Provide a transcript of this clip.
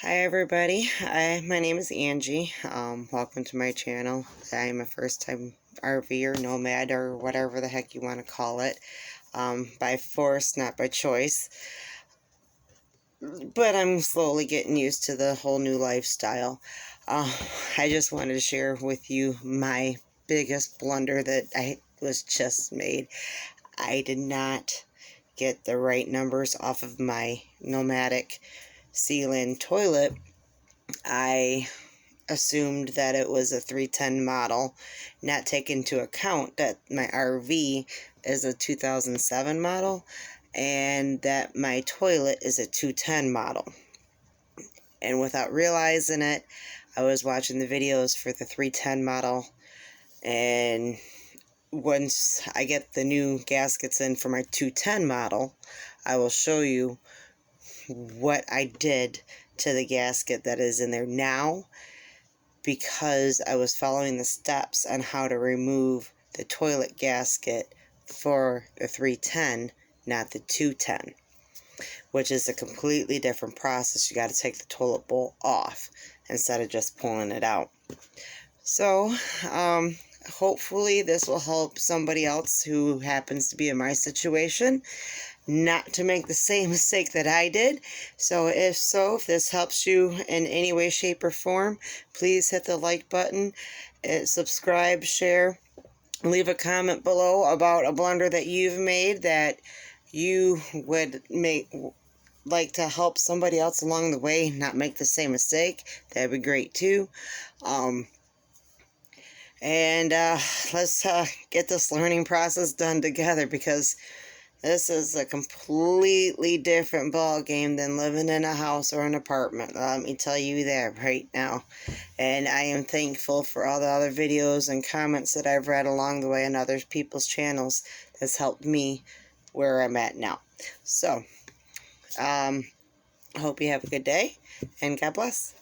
Hi everybody, my name is Angie. Welcome to my channel. I'm a first-time RVer, nomad, or whatever the heck you want to call it. By force, not by choice. But I'm slowly getting used to the whole new lifestyle. I just wanted to share with you my biggest blunder that I was just made. I did not get the right numbers off of my Dometic seal-in toilet. I assumed that it was a 310 model, not taking into account that my RV is a 2007 model and that my toilet is a 210 model. And without realizing it, I was watching the videos for the 310 model, and once I get the new gaskets in for my 210 model, I will show you what I did to the gasket that is in there now, because I was following the steps on how to remove the toilet gasket for the 310, not the 210, which is a completely different process. You got to take the toilet bowl off instead of just pulling it out. So, hopefully this will help somebody else who happens to be in my situation not to make the same mistake that I did. So if this helps you in any way, shape, or form, please hit the like button, subscribe, share, leave a comment below about a blunder that you've made that you would like to help somebody else along the way not make the same mistake. That'd be great too. Let's get this learning process done together, because this is a completely different ball game than living in a house or an apartment. Let me tell you that right now. And I am thankful for all the other videos and comments that I've read along the way on other people's channels. That's helped me where I'm at now. So, I hope you have a good day, and God bless.